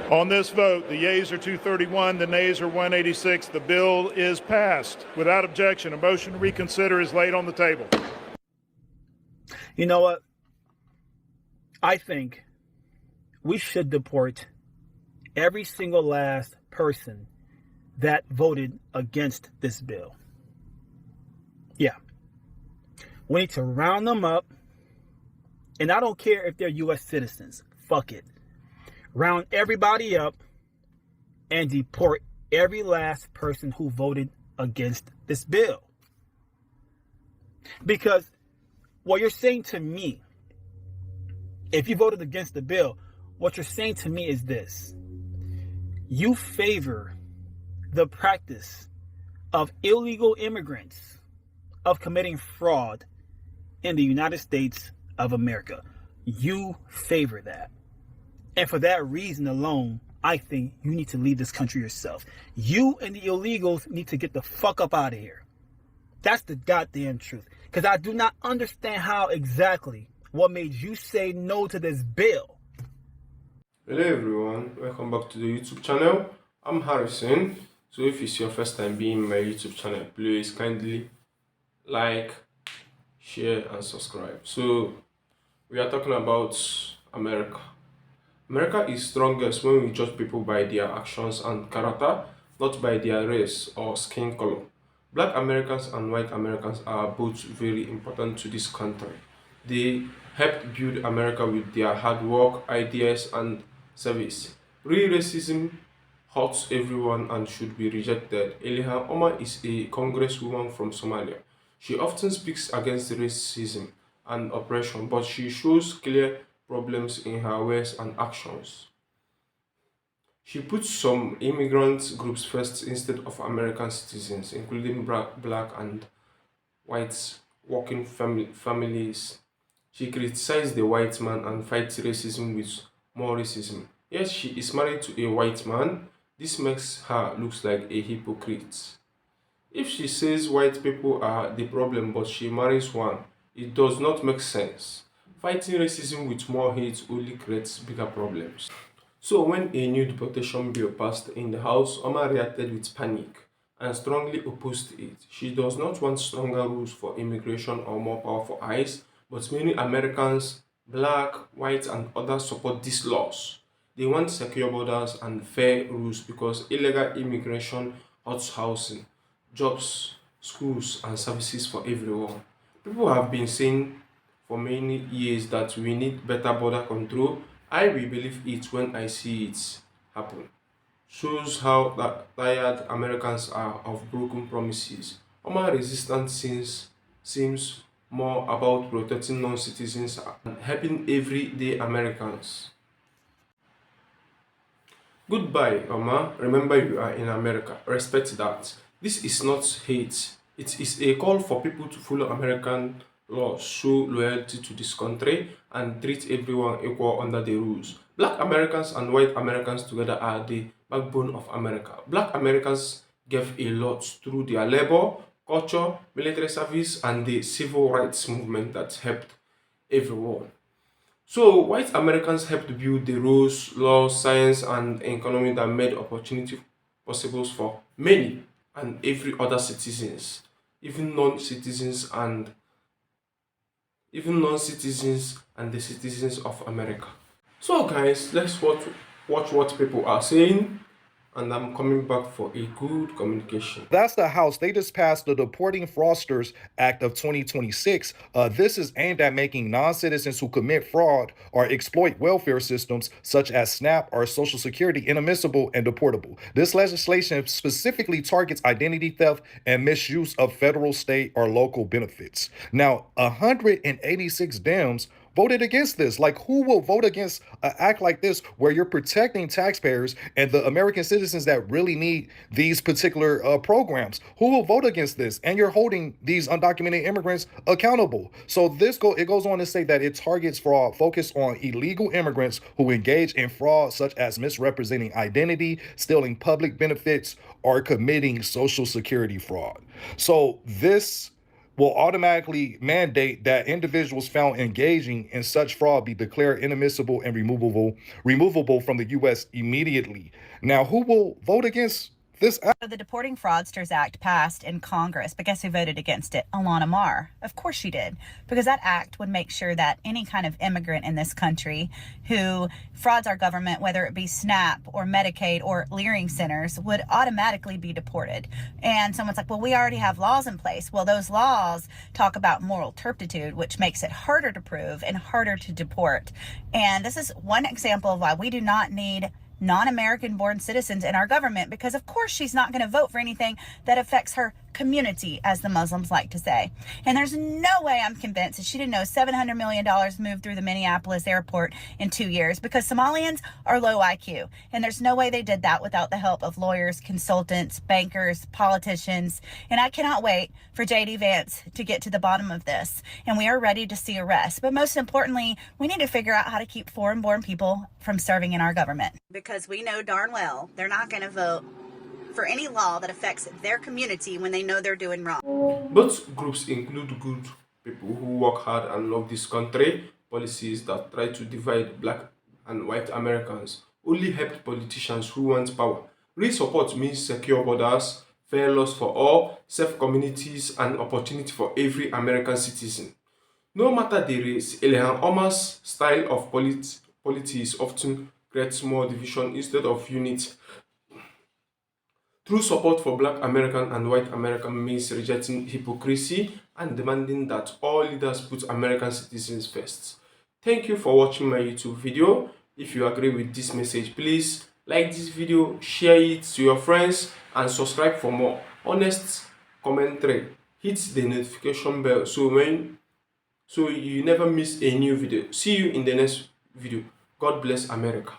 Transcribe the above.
On this vote, the yeas are 231, the nays are 186. The bill is passed. Without objection, a motion to reconsider is laid on the table. You know what? I think we should deport every single last person that voted against this bill. Yeah. We need to round them up. And I don't care if they're U.S. citizens. Fuck it. Round everybody up and deport every last person who voted against this bill. Because what you're saying to me, if you voted against the bill, what you're saying to me is this. You favor the practice of illegal immigrants of committing fraud in the United States of America. You favor that. And for that reason alone, I think you need to leave this country yourself. You and the illegals need to get the fuck up out of here. That's the goddamn truth. Because I do not understand how exactly what made you say no to this bill. Hello everyone, welcome back to the YouTube channel. I'm Harrison. So if it's your first time being my YouTube channel, please kindly like, share and subscribe. So we are talking about America. America is strongest when we judge people by their actions and character, not by their race or skin color. Black Americans and white Americans are both very important to this country. They helped build America with their hard work, ideas and service. Real racism hurts everyone and should be rejected. Ilhan Omar is a congresswoman from Somalia. She often speaks against racism and oppression, but she shows clear problems in her words and actions. She puts some immigrant groups first instead of American citizens, including black and white working families. She criticizes the white man and fights racism with more racism. Yes, she is married to a white man. This makes her look like a hypocrite. If she says white people are the problem but she marries one, it does not make sense. Fighting racism with more hate only creates bigger problems. So when a new deportation bill passed in the House, Omar reacted with panic and strongly opposed it. She does not want stronger rules for immigration or more powerful ICE, but many Americans, black, white and others support these laws. They want secure borders and fair rules because illegal immigration hurts housing, jobs, schools and services for everyone. People have been saying for many years that we need better border control. I will believe it when I see it happen. Shows how tired Americans are of broken promises. Omar resistance seems more about protecting non-citizens and helping everyday Americans. Goodbye, Omar. Remember you are in America. Respect that. This is not hate. It is a call for people to follow American laws, show loyalty to this country, and treat everyone equal under the rules. Black Americans and white Americans together are the backbone of America. Black Americans gave a lot through their labor, culture, military service, and the civil rights movement that helped everyone. So white Americans helped build the rules, laws, science, and economy that made opportunity possible for many and every other citizens, even non-citizens and the citizens of America. So guys, let's watch what people are saying, and I'm coming back for a good communication. That's the House. They just passed the Deporting Fraudsters Act of 2026. This is aimed at making non-citizens who commit fraud or exploit welfare systems such as SNAP or Social Security inadmissible and deportable. This legislation specifically targets identity theft and misuse of federal, state, or local benefits. Now, 186 Dems voted against this. Like, who will vote against an act like this where you're protecting taxpayers and the American citizens that really need these particular programs? Who will vote against this? And you're holding these undocumented immigrants accountable. So it goes on to say that it targets fraud focused on illegal immigrants who engage in fraud such as misrepresenting identity, stealing public benefits, or committing Social Security fraud. So this will automatically mandate that individuals found engaging in such fraud be declared inadmissible and removable from the U.S. immediately. Now, who will vote against this act? The Deporting Fraudsters Act passed in Congress, but guess who voted against it? Ilhan Omar. Of course she did, because that act would make sure that any kind of immigrant in this country who frauds our government, whether it be SNAP or Medicaid or Leering centers, would automatically be deported. And someone's like, well, we already have laws in place. Well, those laws talk about moral turpitude, which makes it harder to prove and harder to deport. And this is one example of why we do not need non-American born citizens in our government, because of course she's not going to vote for anything that affects her community, as the Muslims like to say. And there's no way I'm convinced that she didn't know $700 million moved through the Minneapolis airport in 2 years, because Somalians are low IQ. And there's no way they did that without the help of lawyers, consultants, bankers, politicians. And I cannot wait for J.D. Vance to get to the bottom of this. And we are ready to see arrests. But most importantly, we need to figure out how to keep foreign-born people from serving in our government. Because we know darn well they're not going to vote for any law that affects their community when they know they're doing wrong. Both groups include good people who work hard and love this country. Policies that try to divide black and white Americans only help politicians who want power. Real support means secure borders, fair laws for all, safe communities, and opportunity for every American citizen. No matter the race, Ilhan Omar's style of politics often creates more division instead of unity. True support for black American and white American means rejecting hypocrisy and demanding that all leaders put American citizens first. Thank you for watching my YouTube video. If you agree with this message, please like this video, share it to your friends, and subscribe for more honest commentary. Hit the notification bell so you never miss a new video. See you in the next video. God bless America.